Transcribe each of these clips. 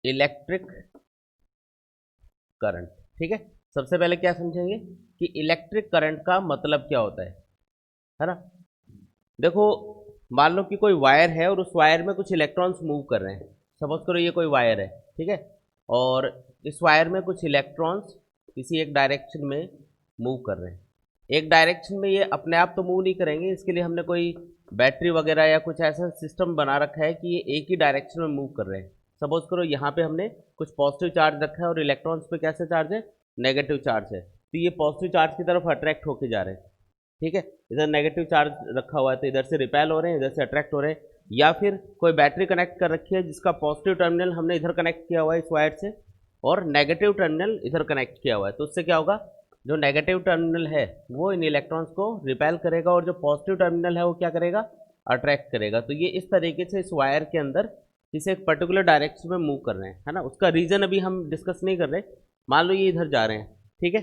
Electric current. ठीक है, सबसे पहले क्या समझेंगे कि इलेक्ट्रिक करंट का मतलब क्या होता है ना। देखो, मान लो कि कोई वायर है और उस वायर में कुछ इलेक्ट्रॉन्स मूव कर रहे हैं। सपोज करो ये कोई वायर है, ठीक है, और इस वायर में कुछ इलेक्ट्रॉन्स किसी एक डायरेक्शन में मूव कर रहे हैं। एक डायरेक्शन में ये अपने आप तो मूव नहीं करेंगे, इसके लिए हमने कोई बैटरी वगैरह या कुछ ऐसा सिस्टम बना रखा है कि ये एक ही डायरेक्शन में मूव कर रहे हैं। सपोज करो यहाँ पे हमने कुछ पॉजिटिव चार्ज रखा है और इलेक्ट्रॉन्स पे कैसे चार्ज है, नेगेटिव चार्ज है, तो ये पॉजिटिव चार्ज की तरफ अट्रैक्ट होके जा रहे हैं। ठीक है, इधर नेगेटिव चार्ज रखा हुआ है तो इधर से रिपेल हो रहे हैं, इधर से अट्रैक्ट हो रहे हैं। या फिर कोई बैटरी कनेक्ट कर रखी है जिसका पॉजिटिव टर्मिनल हमने इधर कनेक्ट किया हुआ है इस वायर से, और नेगेटिव टर्मिनल इधर कनेक्ट किया हुआ है, तो उससे क्या होगा, जो नेगेटिव टर्मिनल है वो इन इलेक्ट्रॉन्स को रिपेल करेगा और जो पॉजिटिव टर्मिनल है वो क्या करेगा, अट्रैक्ट करेगा। तो ये इस तरीके से इस वायर के अंदर किसी एक पर्टिकुलर डायरेक्शन में मूव कर रहे हैं, है ना। उसका रीजन अभी हम डिस्कस नहीं कर रहे। मान लो ये इधर जा रहे हैं, ठीक है,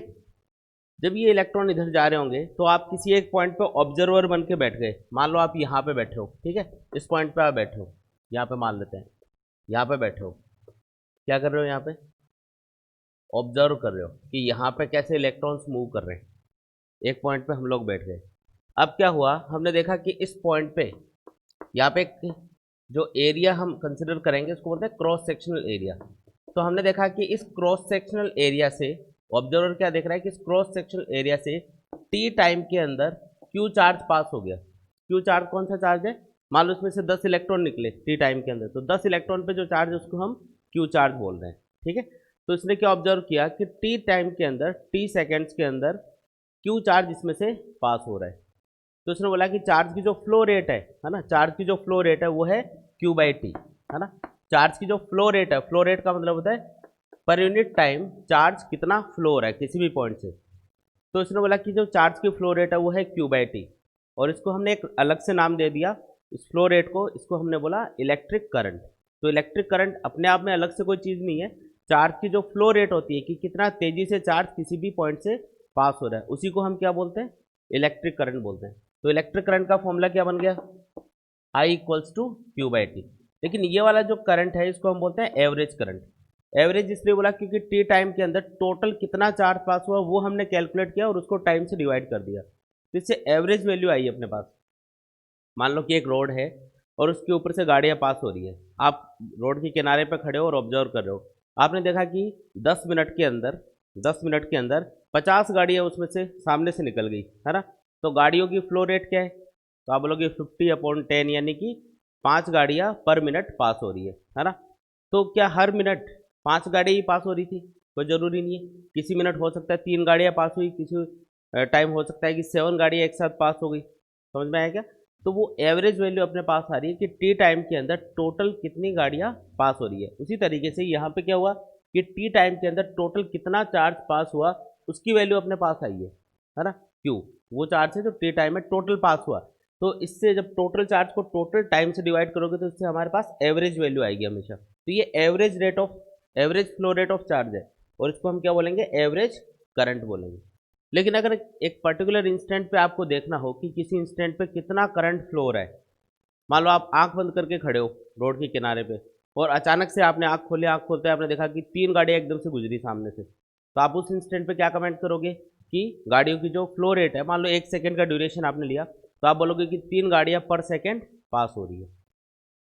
जब ये इलेक्ट्रॉन इधर जा रहे होंगे तो आप किसी एक पॉइंट पे ऑब्जर्वर बन के बैठ गए। मान लो आप यहाँ पे बैठे हो, ठीक है, इस पॉइंट पे आप बैठे हो, यहाँ पे मान लेते हैं, यहाँ पे बैठे हो, क्या कर रहे हो, यहाँ पे ऑब्जर्व कर रहे हो कि यहाँ पे कैसे इलेक्ट्रॉन्स मूव कर रहे हैं। एक पॉइंट पे हम लोग बैठ गए। अब क्या हुआ, हमने देखा कि इस पॉइंट पे यहाँ पे एक जो एरिया हम कंसिडर करेंगे उसको बोलते हैं क्रॉस सेक्शनल एरिया। तो हमने देखा कि इस क्रॉस सेक्शनल एरिया से ऑब्जर्वर क्या देख रहा है कि इस क्रॉस सेक्शनल एरिया से टी टाइम के अंदर क्यू चार्ज पास हो गया। क्यू चार्ज कौन सा चार्ज है, मान लो इसमें से 10 इलेक्ट्रॉन निकले टी टाइम के अंदर, तो 10 इलेक्ट्रॉन पे जो चार्ज है उसको हम क्यू चार्ज बोल रहे हैं। ठीक है, तो इसने क्या ऑब्जर्व किया कि टी टाइम के अंदर, टी सेकेंड्स के अंदर क्यू चार्ज इसमें से पास हो रहा है। तो उसने बोला कि चार्ज की जो फ्लो रेट है ना, चार्ज की जो फ्लो रेट है वो है क्यू बाई टी, है ना। चार्ज की जो फ्लो रेट है, फ्लो रेट का मतलब होता है पर यूनिट टाइम चार्ज कितना फ्लो हो रहा है किसी भी पॉइंट से। तो इसने बोला कि जो चार्ज की फ्लो रेट है वो है क्यू बाई टी, और इसको हमने एक अलग से नाम दे दिया इस फ्लो रेट को, इसको हमने बोला इलेक्ट्रिक करंट। तो इलेक्ट्रिक करंट अपने आप में अलग से कोई चीज़ नहीं है, चार्ज की जो फ्लो रेट होती है कि कितना तेजी से चार्ज किसी भी पॉइंट से पास हो रहा है, उसी को हम क्या बोलते हैं, इलेक्ट्रिक करंट बोलते हैं। तो इलेक्ट्रिक करंट का फॉर्मूला क्या बन गया, I equals to Q by T. लेकिन ये वाला जो करंट है इसको हम बोलते हैं एवरेज करंट। एवरेज इसलिए बोला क्योंकि टी टाइम के अंदर टोटल कितना चार्ज पास हुआ वो हमने कैलकुलेट किया और उसको टाइम से डिवाइड कर दिया, तो इससे एवरेज वैल्यू आई अपने पास। मान लो कि एक रोड है और उसके ऊपर से गाड़ियाँ पास हो रही है, आप रोड के किनारे पर खड़े हो और ऑब्जर्व कर रहे हो। आपने देखा कि 10 मिनट के अंदर 50 गाड़ियाँ उसमें से सामने से निकल गई, है ना। तो गाड़ियों की फ्लो रेट क्या है, तो आप बोलोगे 50/10, यानी कि 5 गाड़ियाँ पर मिनट पास हो रही है ना। तो क्या हर मिनट 5 गाड़ियाँ ही पास हो रही थी, कोई ज़रूरी नहीं है। किसी मिनट हो सकता है 3 गाड़ियाँ पास हुई, किसी टाइम हो सकता है कि 7 गाड़ियाँ एक साथ पास हो गई। समझ में आया क्या। तो वो एवरेज वैल्यू अपने पास आ रही है कि टी टाइम के अंदर टोटल कितनी गाड़ियाँ पास हो रही है। उसी तरीके से यहाँ पे क्या हुआ कि टी टाइम के अंदर टोटल कितना चार्ज पास हुआ उसकी वैल्यू अपने पास आई है ना। क्यों, वो चार्ज है जो टी टाइम में टोटल पास हुआ। तो इससे जब टोटल चार्ज को टोटल टाइम से डिवाइड करोगे तो इससे हमारे पास एवरेज वैल्यू आएगी हमेशा। तो ये average flow rate of charge है, और इसको हम क्या बोलेंगे, एवरेज करंट बोलेंगे। लेकिन अगर एक पर्टिकुलर इंस्टेंट पे आपको देखना हो कि किसी इंस्टेंट पे कितना करंट फ्लो हो रहा है, मान लो आप आंख बंद करके खड़े हो रोड के किनारे पे और अचानक से आपने आंख खोली, आंख खोलते आपने देखा कि 3 गाड़ियाँ एकदम से गुजरी सामने से, तो आप उस इंस्टेंट पे क्या कमेंट करोगे कि गाड़ियों की जो फ्लो रेट है, मान लो 1 सेकेंड का ड्यूरेशन आपने लिया, तो आप बोलोगे कि 3 गाड़ियाँ पर सेकेंड पास हो रही है।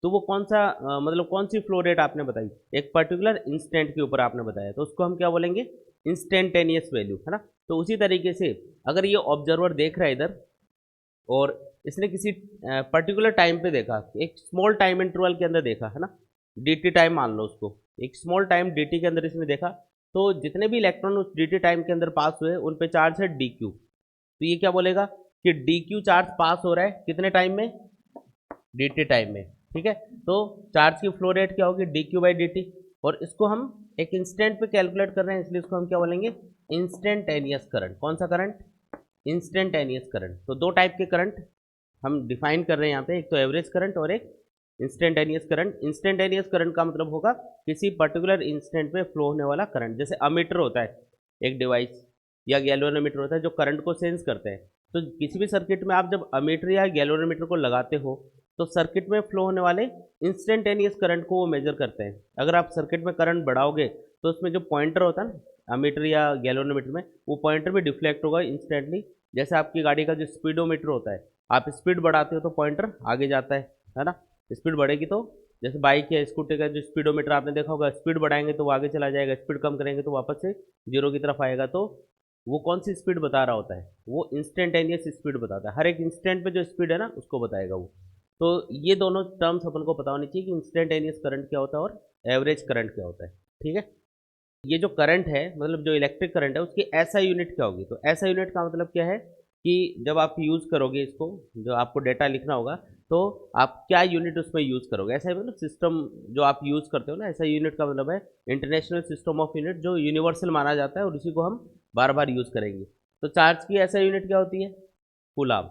तो वो कौन सा मतलब कौन सी फ्लो रेट आपने बताई, एक पर्टिकुलर इंस्टेंट के ऊपर आपने बताया, तो उसको हम क्या बोलेंगे, इंस्टेंटेनियस वैल्यू, है ना। तो उसी तरीके से अगर ये ऑब्जर्वर देख रहा है इधर और इसने किसी पर्टिकुलर टाइम पे देखा, एक स्मॉल टाइम इंटरवल के अंदर देखा, है ना, dt टाइम मान लो उसको, एक स्मॉल टाइम dt के अंदर इसने देखा, तो जितने भी इलेक्ट्रॉन उस dt टाइम के अंदर पास हुए उन पे चार्ज है dq। तो ये क्या बोलेगा कि dq चार्ज पास हो रहा है कितने टाइम में, dt टाइम में। ठीक है, तो चार्ज की फ्लो रेट क्या होगी, dq बाई dt, और इसको हम एक इंस्टेंट पे कैलकुलेट कर रहे हैं इसलिए इसको हम क्या बोलेंगे, इंस्टेंटेनियस करंट। कौन सा करंट, इंस्टेंटेनियस करंट। तो दो टाइप के करंट हम डिफाइन कर रहे हैं यहाँ पे, एक तो एवरेज करंट और एक इंस्टेंटेनियस करंट। इंस्टेंटेनियस करंट का मतलब होगा किसी पर्टिकुलर इंस्टेंट पे फ्लो होने वाला करंट। जैसे अमीटर होता है एक डिवाइस, या गैल्वेनोमीटर होता है जो करंट को सेंस करते हैं। तो किसी भी सर्किट में आप जब अमीटर या गैल्वेनोमीटर को लगाते हो तो सर्किट में फ्लो होने वाले इंस्टेंटेनियस करंट को वो मेजर करते हैं। अगर आप सर्किट में करंट बढ़ाओगे तो उसमें जो पॉइंटर होता है ना, अमीटर या गैल्वेनोमीटर में, वो पॉइंटर भी डिफ्लेक्ट होगा इंस्टेंटली। जैसे आपकी गाड़ी का जो स्पीडोमीटर होता है, आप स्पीड बढ़ाते हो तो पॉइंटर आगे जाता है ना। स्पीड बढ़ेगी तो, जैसे बाइक या स्कूटर का जो स्पीडोमीटर आपने देखा होगा, स्पीड बढ़ाएंगे तो वो आगे चला जाएगा, स्पीड कम करेंगे तो वापस से जीरो की तरफ आएगा। तो वो कौन सी स्पीड बता रहा होता है, वो इंस्टेंटेनियस स्पीड बताता है। हर एक इंस्टेंट पे जो स्पीड है ना, उसको बताएगा वो। तो ये दोनों टर्म्स अपन को पता होनी चाहिए कि इंस्टेंटेनियस करंट क्या होता है और एवरेज करंट क्या होता है। ठीक है। ये जो करंट है, मतलब जो इलेक्ट्रिक करंट है, उसकी एसआई यूनिट क्या होगी? तो एसआई यूनिट का मतलब क्या है कि जब आप यूज़ करोगे इसको, जो आपको डेटा लिखना होगा, तो आप क्या यूनिट उसमें यूज़ करोगे। ऐसा मतलब सिस्टम जो आप यूज़ करते हो ना, ऐसा यूनिट का मतलब है इंटरनेशनल सिस्टम ऑफ यूनिट, जो यूनिवर्सल माना जाता है और उसी को हम बार बार यूज़ करेंगे। तो चार्ज की एसआई यूनिट क्या होती है? कूलाम।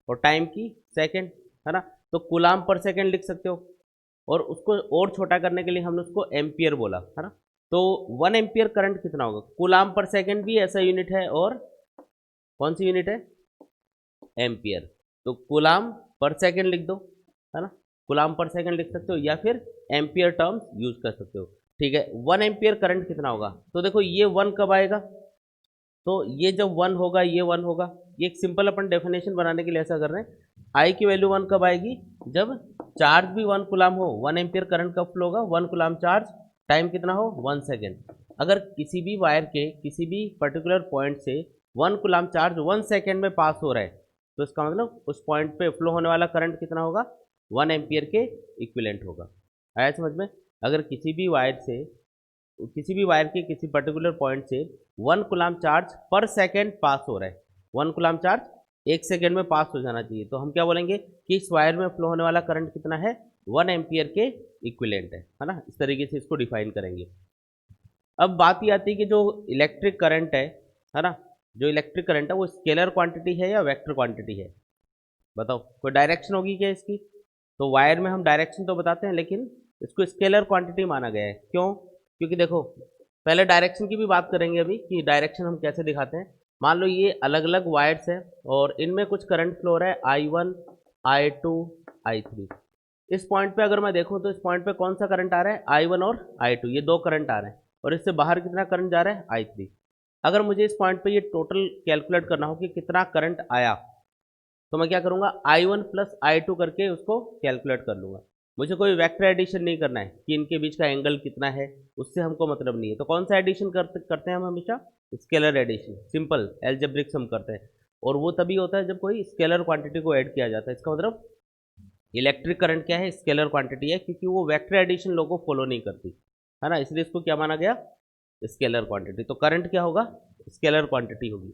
और टाइम की सेकेंड, है ना। तो कूलाम पर सेकेंड लिख सकते हो। और उसको और छोटा करने के लिए हमने उसको एम्पियर बोला, है ना। तो 1 एम्पियर करंट कितना होगा? कूलाम पर सेकेंड भी ऐसा यूनिट है, और कौन सी यूनिट है? एम्पियर। तो कूलाम पर सेकेंड लिख दो, है ना। कूलाम पर सेकेंड लिख सकते हो या फिर एम्पियर टर्म्स यूज कर सकते हो। ठीक है। 1 एम्पियर करंट कितना होगा? तो देखो ये 1 कब आएगा? तो ये जब 1 होगा, ये 1 होगा। ये एक सिंपल अपन डेफिनेशन बनाने के लिए ऐसा कर रहे हैं। आई की वैल्यू 1 कब आएगी? जब चार्ज भी 1 कूलाम हो। 1 एम्पियर करंट कब फ्लो होगा? 1 कूलाम चार्ज, टाइम कितना हो? 1 सेकेंड। अगर किसी भी वायर के किसी भी पर्टिकुलर पॉइंट से 1 कूलाम चार्ज 1 सेकेंड में पास हो रहा है, तो इसका मतलब उस पॉइंट पे फ्लो होने वाला करंट कितना होगा? 1 एम्पियर के इक्विवेलेंट होगा। आया समझ में? अगर किसी भी वायर के किसी पर्टिकुलर पॉइंट से 1 कूलाम चार्ज पर सेकेंड पास हो रहा है, 1 कूलाम चार्ज 1 सेकेंड में पास हो जाना चाहिए, तो हम क्या बोलेंगे कि इस वायर में फ्लो होने वाला करंट कितना है? 1 एम्पियर के इक्विवेलेंट है ना। इस तरीके से इसको डिफाइन करेंगे। अब बात ये आती है कि जो इलेक्ट्रिक करंट है ना, जो इलेक्ट्रिक करंट है वो स्केलर क्वांटिटी है या वेक्टर क्वांटिटी है? बताओ, कोई डायरेक्शन होगी क्या इसकी? तो वायर में हम डायरेक्शन तो बताते हैं, लेकिन इसको स्केलर क्वांटिटी माना गया है। क्यों? क्योंकि देखो, पहले डायरेक्शन की भी बात करेंगे अभी कि डायरेक्शन हम कैसे दिखाते हैं। मान लो ये अलग अलग वायर्स हैं और इनमें कुछ करंट फ्लो हो रहा है, I1, I2, I3। इस पॉइंट पे अगर मैं देखूं तो इस पॉइंट पे कौन सा करंट आ रहा है? I1 और I2, ये दो करंट आ रहे हैं। और इससे बाहर कितना करंट जा रहा है? I3। अगर मुझे इस पॉइंट पे ये टोटल कैलकुलेट करना हो कि कितना करंट आया, तो मैं क्या करूंगा? I1 प्लस I2 करके उसको कैलकुलेट कर लूंगा। मुझे कोई वेक्टर एडिशन नहीं करना है कि इनके बीच का एंगल कितना है, उससे हमको मतलब नहीं है। तो कौन सा एडिशन करते हैं हम हमेशा? Scalar addition, simple algebraic sum करते हैं। और वो तभी होता है जब कोई स्केलर क्वांटिटी को ऐड किया जाता है। इसका मतलब इलेक्ट्रिक करंट क्या है? स्केलर क्वांटिटी है, क्योंकि वो वेक्टर एडिशन लोगों को फॉलो नहीं करती, है ना। इसलिए इसको क्या माना गया? Scalar quantity. तो करंट क्या होगा? स्केलर क्वांटिटी होगी।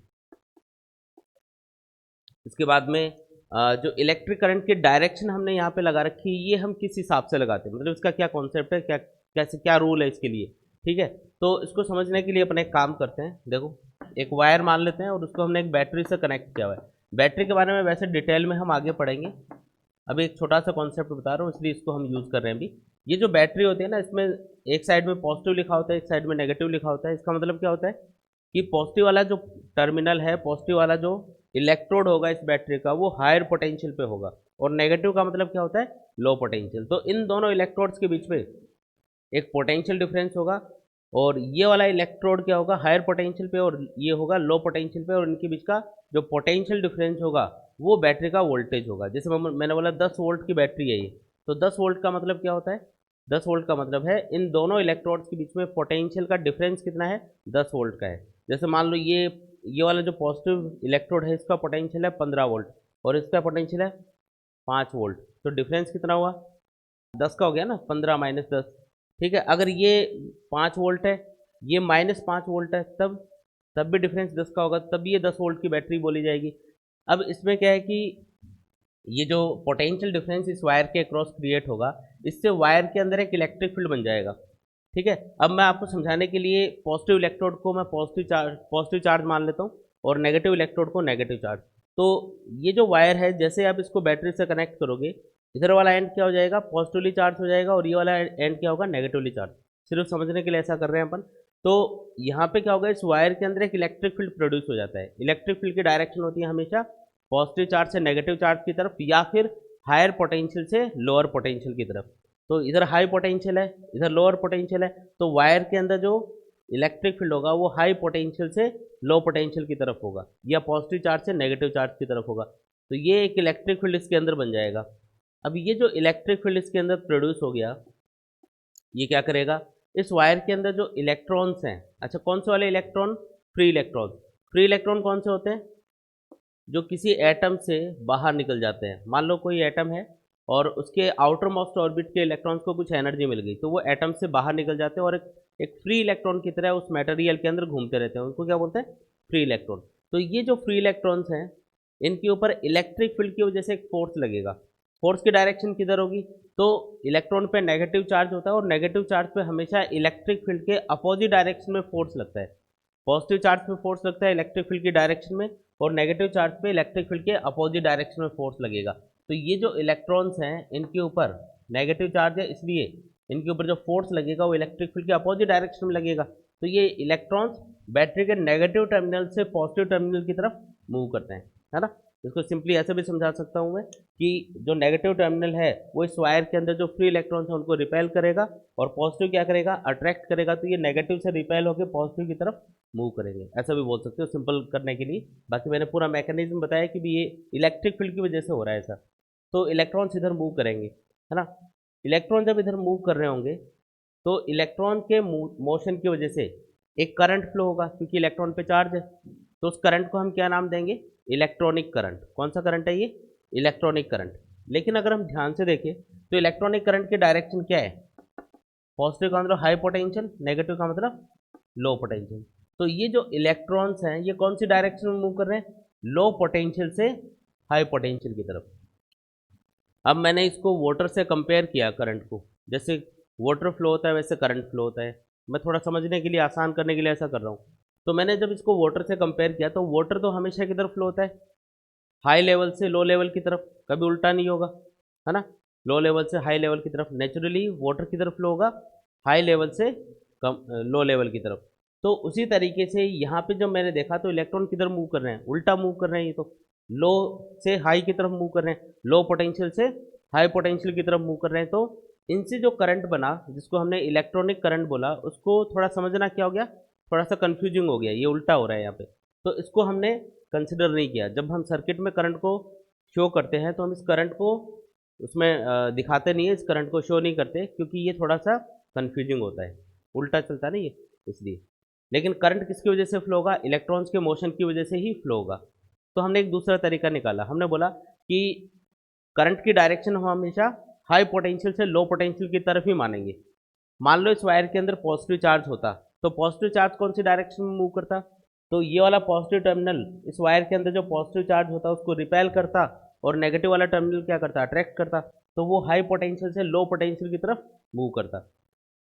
इसके बाद में जो इलेक्ट्रिक करंट की डायरेक्शन हमने यहाँ पे लगा रखी है, ये हम किस हिसाब से लगाते हैं, मतलब इसका क्या कॉन्सेप्ट है, क्या कैसे क्या रूल है इसके लिए? ठीक है। तो इसको समझने के लिए अपन एक काम करते हैं। देखो, एक वायर मान लेते हैं और उसको हमने एक बैटरी से कनेक्ट किया हुआ है। बैटरी के बारे में वैसे डिटेल में हम आगे पढ़ेंगे, अभी एक छोटा सा कॉन्सेप्ट बता रहा हूँ, इसलिए इसको हम यूज़ कर रहे हैं अभी। ये जो बैटरी होती है ना, इसमें एक साइड में पॉजिटिव लिखा होता है, एक साइड में नेगेटिव लिखा होता है। इसका मतलब क्या होता है कि पॉजिटिव वाला जो टर्मिनल है, पॉजिटिव वाला जो इलेक्ट्रोड होगा इस बैटरी का, वो हायर पोटेंशियल पे होगा। और नेगेटिव का मतलब क्या होता है? Low potential. तो इन दोनों इलेक्ट्रोड्स के बीच में एक पोटेंशियल डिफरेंस होगा। और ये वाला इलेक्ट्रोड क्या होगा? हायर पोटेंशियल पे, और ये होगा लो पोटेंशियल पे। और इनके बीच का जो पोटेंशियल डिफरेंस होगा, वो बैटरी का वोल्टेज होगा। जैसे मैंने बोला 10 वोल्ट की बैटरी है ये, तो 10 वोल्ट का मतलब क्या होता है? 10 वोल्ट का मतलब है इन दोनों इलेक्ट्रोड्स के बीच में पोटेंशियल का डिफरेंस कितना है? 10 वोल्ट का है। जैसे मान लो ये वाला जो पॉजिटिव इलेक्ट्रोड है, इसका पोटेंशियल है 15 वोल्ट और इसका पोटेंशियल है 5 वोल्ट। तो डिफरेंस कितना हुआ? 10 का हो गया ना, 15 माइनस 10। ठीक है। अगर ये 5 वोल्ट है, ये -5 वोल्ट है, तब भी डिफरेंस 10 का होगा, तब ये 10 वोल्ट की बैटरी बोली जाएगी। अब इसमें क्या है कि ये जो पोटेंशियल डिफरेंस इस वायर के अक्रॉस क्रिएट होगा, इससे वायर के अंदर एक इलेक्ट्रिक फील्ड बन जाएगा। ठीक है। अब मैं आपको समझाने के लिए पॉजिटिव इलेक्ट्रोड को मैं पॉजिटिव चार्ज मान लेता हूँ और नेगेटिव इलेक्ट्रोड को नेगेटिव चार्ज। तो ये जो वायर है, जैसे आप इसको बैटरी से कनेक्ट करोगे, इधर वाला एंड क्या हो जाएगा? पॉजिटिवली चार्ज हो जाएगा, और ये वाला एंड क्या होगा? Negatively charge. सिर्फ समझने के लिए ऐसा कर रहे हैं अपन। तो यहाँ पे क्या होगा? इस वायर के अंदर एक इलेक्ट्रिक फील्ड प्रोड्यूस हो जाता है। इलेक्ट्रिक फील्ड की डायरेक्शन होती है हमेशा पॉजिटिव चार्ज से नेगेटिव चार्ज की तरफ, या फिर हायर पोटेंशियल से लोअर पोटेंशियल की तरफ। तो इधर हाई पोटेंशियल है, इधर लोअर पोटेंशियल है, तो वायर के अंदर जो इलेक्ट्रिक फील्ड होगा वो हाई पोटेंशियल से लो पोटेंशियल की तरफ होगा, या पॉजिटिव चार्ज से नेगेटिव चार्ज की तरफ होगा। तो ये एक इलेक्ट्रिक फील्ड इसके अंदर बन जाएगा। अब ये जो इलेक्ट्रिक फील्ड इसके अंदर प्रोड्यूस हो गया, ये क्या करेगा, इस वायर के अंदर जो इलेक्ट्रॉन्स हैं, अच्छा कौन से वाले electron, free electron. Free electron कौन से होते हैं, जो किसी एटम से बाहर निकल जाते हैं। मान लो कोई एटम है और उसके आउटर मोस्ट ऑर्बिट के इलेक्ट्रॉन्स को कुछ एनर्जी मिल गई, तो वो एटम से बाहर निकल जाते हैं और एक फ्री इलेक्ट्रॉन की तरह उस मटेरियल के अंदर घूमते रहते हैं, उनको क्या बोलते हैं, फ्री इलेक्ट्रॉन। तो ये जो फ्री इलेक्ट्रॉन्स हैं, इनके ऊपर इलेक्ट्रिक फील्ड की वजह से एक फोर्स लगेगा। फोर्स की डायरेक्शन किधर होगी, तो इलेक्ट्रॉन पे नेगेटिव चार्ज होता है और नेगेटिव चार्ज पे हमेशा इलेक्ट्रिक फील्ड के अपोजिट डायरेक्शन में फोर्स लगता है। पॉजिटिव चार्ज पे फोर्स लगता है इलेक्ट्रिक फील्ड की डायरेक्शन में, और नेगेटिव चार्ज पे इलेक्ट्रिक फील्ड के अपोजिट डायरेक्शन में फोर्स लगेगा। तो ये जो इलेक्ट्रॉन्स हैं, इनके ऊपर नेगेटिव चार्ज है, इसलिए इनके ऊपर जो फोर्स लगेगा वो इलेक्ट्रिक फील्ड के अपोजिट डायरेक्शन में लगेगा। तो ये इलेक्ट्रॉन्स बैटरी के नेगेटिव टर्मिनल से पॉजिटिव टर्मिनल की तरफ मूव करते हैं, है ना। इसको सिंपली ऐसे भी समझा सकता हूँ मैं कि जो नेगेटिव टर्मिनल है वो इस वायर के अंदर जो फ्री इलेक्ट्रॉन्स हैं उनको रिपेल करेगा, और पॉजिटिव क्या करेगा, अट्रैक्ट करेगा। तो ये नेगेटिव से रिपेल होकर पॉजिटिव की तरफ मूव करेंगे, ऐसा भी बोल सकते हो सिंपल करने के लिए। बाकी मैंने पूरा मैकेनिज्म बताया कि भी ये इलेक्ट्रिक फील्ड की वजह से हो रहा है ऐसा। तो इलेक्ट्रॉन्स इधर मूव करेंगे, है ना। इलेक्ट्रॉन जब इधर मूव कर रहे होंगे तो इलेक्ट्रॉन के मोशन की वजह से एक करंट फ्लो होगा, क्योंकि इलेक्ट्रॉन पे चार्ज है। तो उस करंट को हम क्या नाम देंगे, इलेक्ट्रॉनिक करंट। कौन सा करंट है ये, इलेक्ट्रॉनिक करंट। लेकिन अगर हम ध्यान से देखें तो इलेक्ट्रॉनिक करंट की डायरेक्शन क्या है, पॉजिटिव का मतलब हाई पोटेंशियल, नेगेटिव का मतलब लो पोटेंशियल। तो ये जो इलेक्ट्रॉन्स हैं ये कौन सी डायरेक्शन में मूव कर रहे हैं, लो पोटेंशियल से हाई पोटेंशियल की तरफ। अब मैंने इसको वाटर से कंपेयर किया करंट को, जैसे वाटर फ्लो होता है वैसे करंट फ्लो होता है। मैं थोड़ा समझने के लिए, आसान करने के लिए ऐसा कर रहा हूँ। तो मैंने जब इसको वाटर से कंपेयर किया तो वाटर तो हमेशा किधर फ्लो होता है, हाई लेवल से लो लेवल की तरफ, कभी उल्टा नहीं होगा, है ना। लो लेवल से हाई लेवल की तरफ नेचुरली वाटर किधर फ्लो होगा, हाई लेवल से कम लो लेवल की तरफ। तो उसी तरीके से यहाँ पे जब मैंने देखा तो इलेक्ट्रॉन किधर मूव कर रहे हैं, उल्टा मूव कर रहे हैं। ये तो लो से हाई की तरफ मूव कर रहे हैं, लो पोटेंशियल से हाई पोटेंशियल की तरफ मूव कर रहे हैं। तो इनसे जो करंट बना, जिसको हमने इलेक्ट्रॉनिक करंट बोला, उसको थोड़ा समझना क्या हो गया, थोड़ा सा कन्फ्यूजिंग हो गया, ये उल्टा हो रहा है यहाँ पे। तो इसको हमने कंसिडर नहीं किया। जब हम सर्किट में करंट को शो करते हैं तो हम इस करंट को उसमें दिखाते नहीं है, इस करंट को शो नहीं करते, क्योंकि ये थोड़ा सा कन्फ्यूजिंग होता है, उल्टा चलता है ना ये, इसलिए। लेकिन करंट किसकी वजह से फ्लो होगा, इलेक्ट्रॉन्स के मोशन की वजह से ही फ्लो होगा। तो हमने एक दूसरा तरीका निकाला, हमने बोला कि करंट की डायरेक्शन हम हमेशा हाई पोटेंशियल से लो पोटेंशियल की तरफ ही मानेंगे। मान लो इस वायर के अंदर पॉजिटिव चार्ज होता, तो पॉजिटिव चार्ज कौन सी डायरेक्शन में मूव करता, तो ये वाला पॉजिटिव टर्मिनल इस वायर के अंदर जो पॉजिटिव चार्ज होता है उसको रिपेल करता, और नेगेटिव वाला टर्मिनल क्या करता, अट्रैक्ट करता। तो वो हाई पोटेंशियल से लो पोटेंशियल की तरफ मूव करता।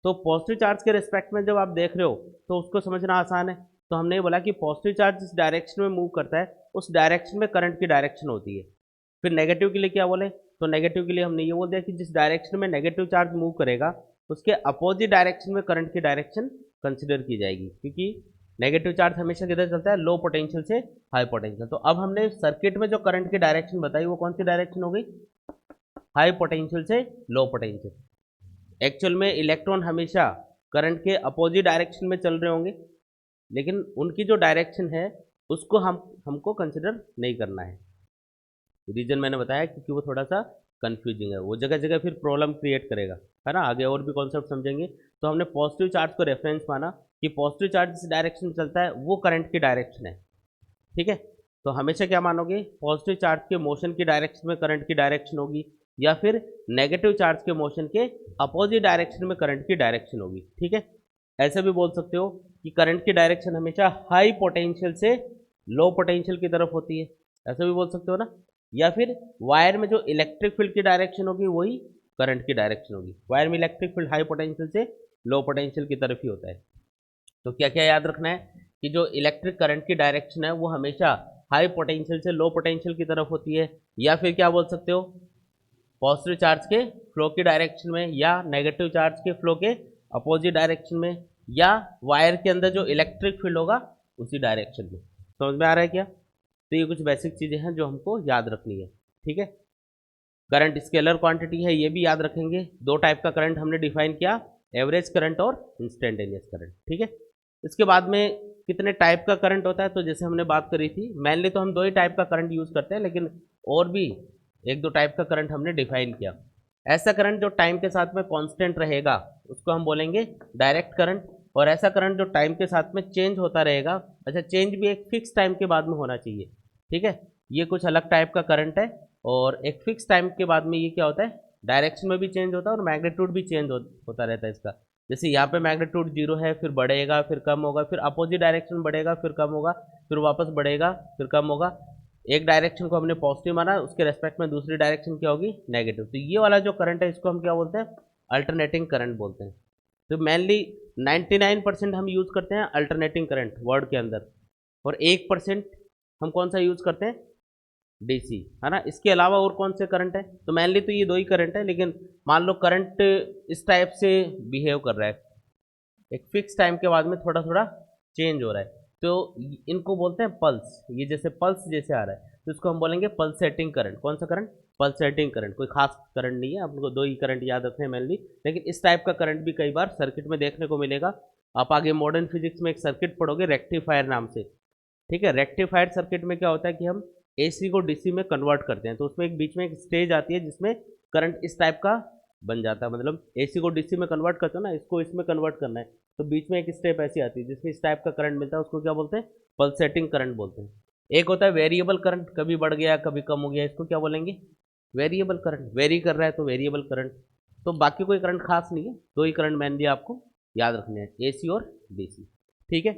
तो पॉजिटिव चार्ज के रिस्पेक्ट में जब आप देख रहे हो तो उसको समझना आसान है। तो हमने ये बोला कि पॉजिटिव चार्ज जिस डायरेक्शन में मूव करता है उस डायरेक्शन में करंट की डायरेक्शन होती है। फिर नेगेटिव के लिए क्या बोले, तो नेगेटिव के लिए हमने ये बोल दिया कि जिस डायरेक्शन में नेगेटिव चार्ज मूव करेगा उसके अपोजिट डायरेक्शन में करंट की डायरेक्शन कंसिडर की जाएगी, क्योंकि नेगेटिव चार्ज हमेशा किधर चलता है, लो पोटेंशियल से हाई पोटेंशियल। तो अब हमने सर्किट में जो करंट की डायरेक्शन बताई वो कौन सी डायरेक्शन हो गई, हाई पोटेंशियल से लो पोटेंशियल। एक्चुअल में इलेक्ट्रॉन हमेशा करंट के अपोजिट डायरेक्शन में चल रहे होंगे, लेकिन उनकी जो डायरेक्शन है उसको हमको कंसिडर नहीं करना है। रीजन मैंने बताया क्योंकि वो थोड़ा सा कंफ्यूजिंग है, वो जगह जगह फिर प्रॉब्लम क्रिएट करेगा, है ना। आगे और भी कॉन्सेप्ट समझेंगे। तो हमने पॉजिटिव चार्ज को रेफरेंस माना कि पॉजिटिव चार्ज जिस डायरेक्शन में चलता है वो करंट की डायरेक्शन है, ठीक है। तो हमेशा क्या मानोगे, पॉजिटिव चार्ज के मोशन की डायरेक्शन में करंट की डायरेक्शन होगी, या फिर नेगेटिव चार्ज के मोशन के अपोजिट डायरेक्शन में करंट की डायरेक्शन होगी, ठीक है। ऐसे भी बोल सकते हो कि करंट की डायरेक्शन हमेशा हाई पोटेंशियल से लो पोटेंशियल की तरफ होती है, ऐसे भी बोल सकते हो ना। या फिर वायर में जो इलेक्ट्रिक फील्ड की डायरेक्शन होगी वही करंट की डायरेक्शन होगी। वायर में इलेक्ट्रिक फील्ड हाई पोटेंशियल से लो पोटेंशियल की तरफ ही होता है। तो क्या क्या याद रखना है कि जो इलेक्ट्रिक करंट की डायरेक्शन है वो हमेशा हाई पोटेंशियल से लो पोटेंशियल की तरफ होती है, या फिर क्या बोल सकते हो, पॉजिटिव चार्ज के फ्लो की डायरेक्शन में, या नेगेटिव चार्ज के फ्लो के अपोजिट डायरेक्शन में, या वायर के अंदर जो इलेक्ट्रिक फील्ड होगा उसी डायरेक्शन में। समझ में आ रहा है क्या। तो ये कुछ बेसिक चीज़ें हैं जो हमको याद रखनी है, ठीक है। करंट स्केलर क्वांटिटी है, ये भी याद रखेंगे। दो टाइप का करंट हमने डिफाइन किया, एवरेज करंट और इंस्टेंटेनियस करंट, ठीक है। इसके बाद में कितने टाइप का करंट होता है, तो जैसे हमने बात करी थी, मेनली तो हम दो ही टाइप का करंट यूज़ करते हैं, लेकिन और भी एक दो टाइप का करंट हमने डिफाइन किया। ऐसा करंट जो टाइम के साथ में कांस्टेंट रहेगा उसको हम बोलेंगे डायरेक्ट करंट, और ऐसा करंट जो टाइम के साथ में चेंज होता रहेगा, अच्छा चेंज भी एक फिक्स टाइम के बाद में होना चाहिए, ठीक है। ये कुछ अलग टाइप का करंट है, और एक फिक्स टाइम के बाद में ये क्या होता है, डायरेक्शन में भी चेंज होता है और मैग्नीट्यूड भी चेंज होता रहता है इसका। जैसे यहाँ पे मैग्नीट्यूड 0 है, फिर बढ़ेगा, फिर कम होगा, फिर अपोजिट डायरेक्शन बढ़ेगा, फिर कम होगा, फिर वापस बढ़ेगा, फिर कम होगा। एक डायरेक्शन को हमने पॉजिटिव माना, उसके रेस्पेक्ट में दूसरी डायरेक्शन क्या होगी, नेगेटिव। तो ये वाला जो करंट है इसको हम क्या बोलते हैं, अल्टरनेटिंग करंट बोलते हैं। तो मेनली 99% हम यूज़ करते हैं अल्टरनेटिंग करंट वर्ड के अंदर, और 1% हम कौन सा यूज़ करते हैं, डीसी, है ना। इसके अलावा और कौन से करंट है, तो मेनली तो ये दो ही करंट है, लेकिन मान लो करंट इस टाइप से बिहेव कर रहा है, एक फिक्स टाइम के बाद में थोड़ा थोड़ा चेंज हो रहा है, तो इनको बोलते हैं पल्स। ये जैसे पल्स जैसे आ रहा है तो इसको हम बोलेंगे पल्सेटिंग करंट। कौन सा करंट, पल्सेटिंग करंट। कोई खास करंट नहीं है, आपको दो ही करंट याद रखने हैं मेनली, लेकिन इस टाइप का करंट भी कई बार सर्किट में देखने को मिलेगा। आप आगे मॉडर्न फिजिक्स में एक सर्किट पढ़ोगे रेक्टिफायर नाम से, ठीक है। रेक्टिफायर सर्किट में क्या होता है कि हम एसी को डीसी में कन्वर्ट करते हैं, तो उसमें एक बीच में एक स्टेज आती है जिसमें करंट इस टाइप का बन जाता है, मतलब एसी को डीसी में कन्वर्ट करते हो ना, इसको इसमें कन्वर्ट करना है, तो बीच में एक स्टेप ऐसी आती है जिसमें इस टाइप का करंट मिलता है, उसको क्या बोलते हैं, पल्सेटिंग करंट बोलते हैं। एक होता है वेरिएबल करंट, कभी बढ़ गया कभी कम हो गया, इसको क्या बोलेंगे, वेरिएबल करंट। वेरी कर रहा है तो वेरिएबल करंट। तो बाकी कोई करंट खास नहीं है, दो ही करंट मेनली आपको याद रखने हैं, एसी और डीसी, ठीक है।